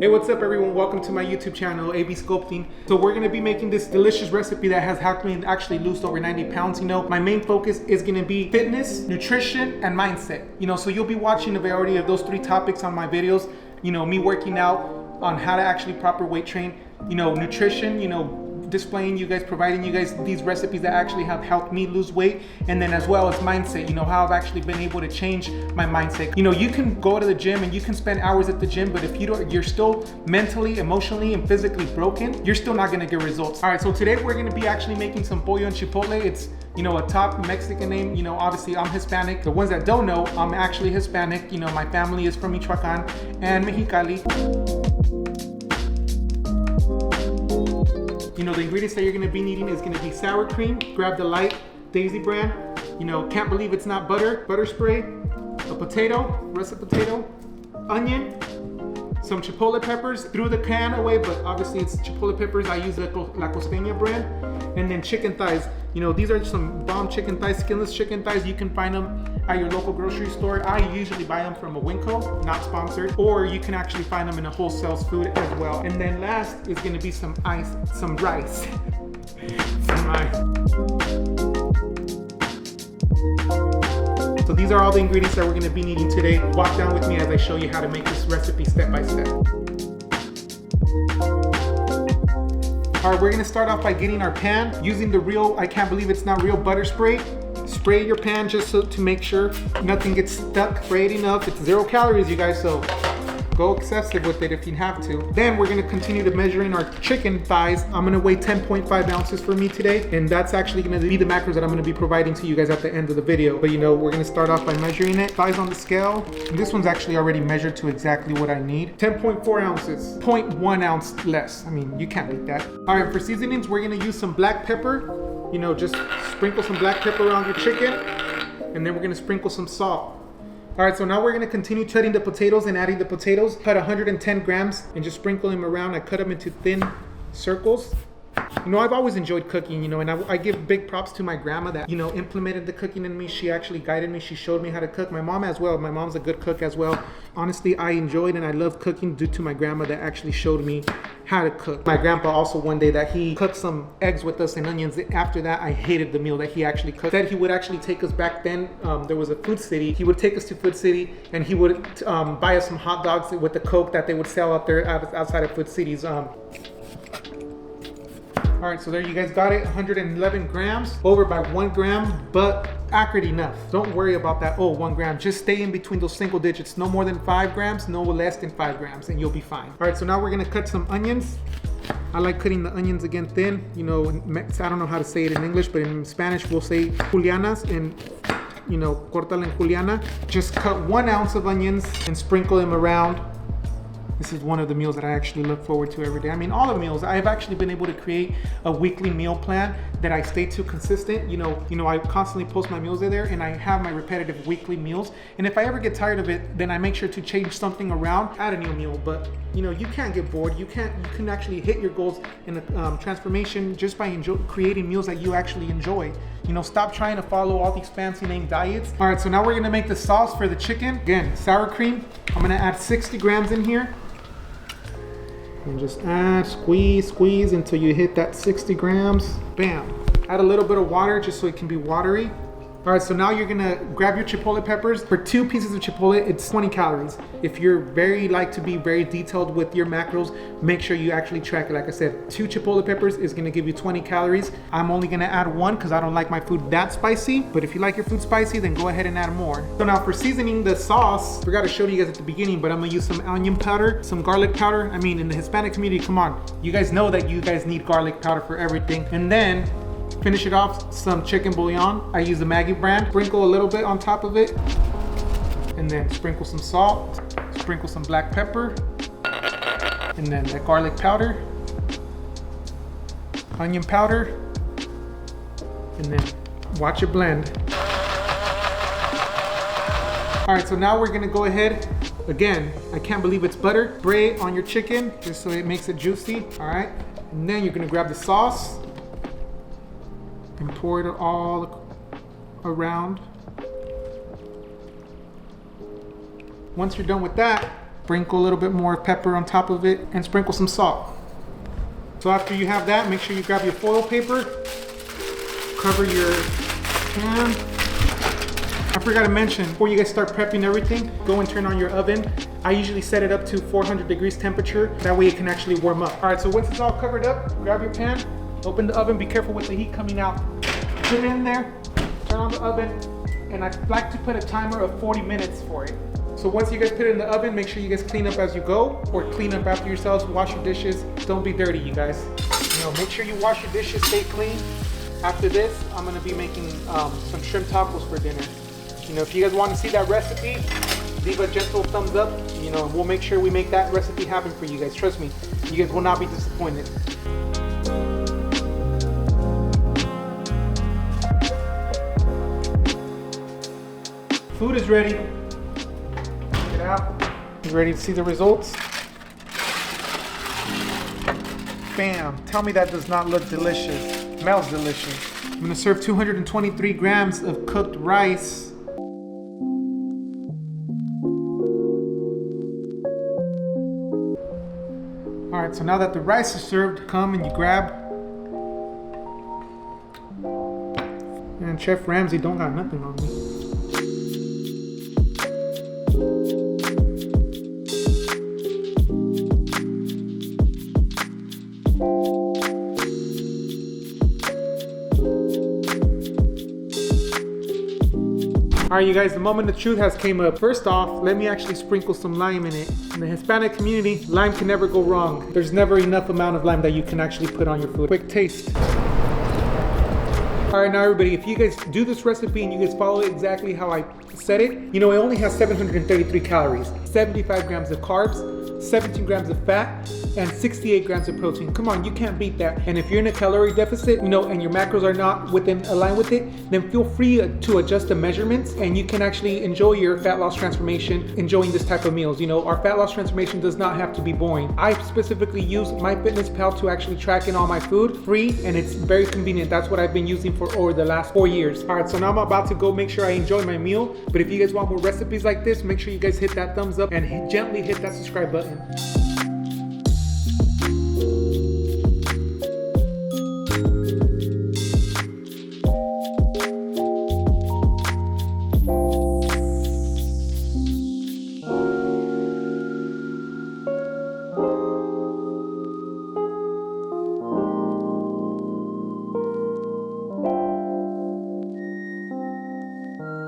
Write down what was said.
Hey, what's up everyone? Welcome to my YouTube channel, AB Sculpting. So we're gonna be making this delicious recipe that has helped me actually lose over 90 pounds. You know, my main focus is gonna be fitness, nutrition, and mindset. You know, so you'll be watching a variety of those three topics on my videos. You know, me working out on how to actually proper weight train, you know, nutrition, you know, displaying you guys, providing you guys these recipes that actually have helped me lose weight, and then as well as mindset, you know, how I've actually been able to change my mindset. You know, you can go to the gym and you can spend hours at the gym, but if you're still mentally, emotionally, and physically broken, you're still not gonna get results. All right, so today we're gonna be actually making some pollo and chipotle. It's, you know, a top Mexican name. You know, obviously I'm Hispanic. The ones that don't know, I'm actually Hispanic. You know, my family is from Michoacan and Mexicali. You know, the ingredients that you're gonna be needing is gonna be sour cream. Grab the light Daisy brand. You know, can't believe it's not butter. Butter spray, a potato, russet potato, onion, some chipotle peppers. Threw the can away, but obviously it's chipotle peppers. I use the La Costeña brand. And then chicken thighs. You know, these are some bomb chicken thighs, skinless chicken thighs. You can find them at your local grocery store. I usually buy them from a Winco, not sponsored, or you can actually find them in a wholesale food as well. And then last is gonna be some rice. Some rice. So these are all the ingredients that we're gonna be needing today. Walk down with me as I show you how to make this recipe step by step. All right, we're gonna start off by getting our pan, using the real, I can't believe it's not real, butter spray. Spray your pan just to make sure nothing gets stuck. Spray it enough. It's 0 calories, you guys, so go excessive with it if you have to. Then we're gonna continue to measuring our chicken thighs. I'm gonna weigh 10.5 ounces for me today, and that's actually gonna be the macros that I'm gonna be providing to you guys at the end of the video. But you know, we're gonna start off by measuring it. Thighs on the scale. And this one's actually already measured to exactly what I need. 10.4 ounces, 0.1 ounce less. I mean, you can't beat that. All right, for seasonings, we're gonna use some black pepper. You know, just sprinkle some black pepper around your chicken, and then we're gonna sprinkle some salt. All right, so now we're gonna continue cutting the potatoes and adding the potatoes. Cut 110 grams and just sprinkle them around. I cut them into thin circles. You know, I've always enjoyed cooking, you know, and I give big props to my grandma that, you know, implemented the cooking in me. She actually guided me. She showed me how to cook. My mom as well. My mom's a good cook as well. Honestly, I enjoyed and I love cooking due to my grandma that actually showed me how to cook. My grandpa also one day that he cooked some eggs with us and onions. After that, I hated the meal that he actually cooked. Said he would actually take us back then. There was a Food City. He would take us to Food City and he would buy us some hot dogs with the Coke that they would sell out there outside of Food Cities. All right, so there you guys got it, 111 grams, over by 1 gram, but accurate enough. Don't worry about that, 1 gram. Just stay in between those single digits. No more than 5 grams, no less than 5 grams, and you'll be fine. All right, so now we're gonna cut some onions. I like cutting the onions again thin. You know, I don't know how to say it in English, but in Spanish we'll say julianas, and you know, cortala en juliana. Just cut 1 ounce of onions and sprinkle them around. This is one of the meals that I actually look forward to every day. I mean, all the meals. I've actually been able to create a weekly meal plan that I stay to consistent. You know, I constantly post my meals there, and I have my repetitive weekly meals. And if I ever get tired of it, then I make sure to change something around, add a new meal. But you know, you can't get bored. You can actually hit your goals in the transformation just by creating meals that you actually enjoy. You know, stop trying to follow all these fancy name diets. All right, so now we're gonna make the sauce for the chicken. Again, sour cream. I'm gonna add 60 grams in here. And just add, squeeze until you hit that 60 grams. Bam. Add a little bit of water just so it can be watery. All right, so now you're gonna grab your chipotle peppers. For 2 pieces of chipotle, it's 20 calories. If you're like to be very detailed with your macros, make sure you actually track it. Like I said, 2 chipotle peppers is gonna give you 20 calories. I'm only gonna add 1 because I don't like my food that spicy. But if you like your food spicy, then go ahead and add more. So now for seasoning the sauce, forgot to show you guys at the beginning, but I'm gonna use some onion powder, some garlic powder. I mean, in the Hispanic community, come on. You guys know that you guys need garlic powder for everything. And then, finish it off, some chicken bouillon. I use the Maggi brand. Sprinkle a little bit on top of it. And then sprinkle some salt. Sprinkle some black pepper. And then the garlic powder. Onion powder. And then watch it blend. All right, so now we're gonna go ahead. Again, I can't believe it's butter. Spray it on your chicken just so it makes it juicy. All right, and then you're gonna grab the sauce and pour it all around. Once you're done with that, Sprinkle a little bit more pepper on top of it and sprinkle some salt. So after you have that, make sure you grab your foil paper, cover your pan. I forgot to mention, before you guys start prepping everything, go and turn on your oven. I usually set it up to 400 degrees temperature. That way it can actually warm up. All right, so once it's all covered up, grab your pan, open the oven, be careful with the heat coming out. Put it in there, turn on the oven, and I like to put a timer of 40 minutes for it. So once you guys put it in the oven, make sure you guys clean up as you go, or clean up after yourselves, wash your dishes. Don't be dirty, you guys. Make sure you wash your dishes, stay clean. After this, I'm gonna be making some shrimp tacos for dinner. If you guys want to see that recipe, leave a gentle thumbs up. We'll make sure we make that recipe happen for you guys. Trust me, you guys will not be disappointed. Food is ready. Check it out. You ready to see the results? Bam! Tell me that does not look delicious. Smells delicious. I'm gonna serve 223 grams of cooked rice. All right, so now that the rice is served, come and you grab. And Chef Ramsay don't got nothing on me. All right, you guys, the moment of truth has came up. First off, let me actually sprinkle some lime in it. In the Hispanic community, lime can never go wrong. There's never enough amount of lime that you can actually put on your food. Quick taste. All right, now everybody, if you guys do this recipe and you guys follow it exactly how I said it, it only has 733 calories, 75 grams of carbs, 17 grams of fat, and 68 grams of protein. Come on, you can't beat that. And if you're in a calorie deficit, and your macros are not aligned with it, then feel free to adjust the measurements, and you can actually enjoy your fat loss transformation enjoying this type of meals. Our fat loss transformation does not have to be boring. I specifically use MyFitnessPal to actually track in all my food free, and it's very convenient. That's what I've been using for over the last 4 years. All right, so now I'm about to go make sure I enjoy my meal. But if you guys want more recipes like this, make sure you guys hit that thumbs up and gently hit that subscribe button.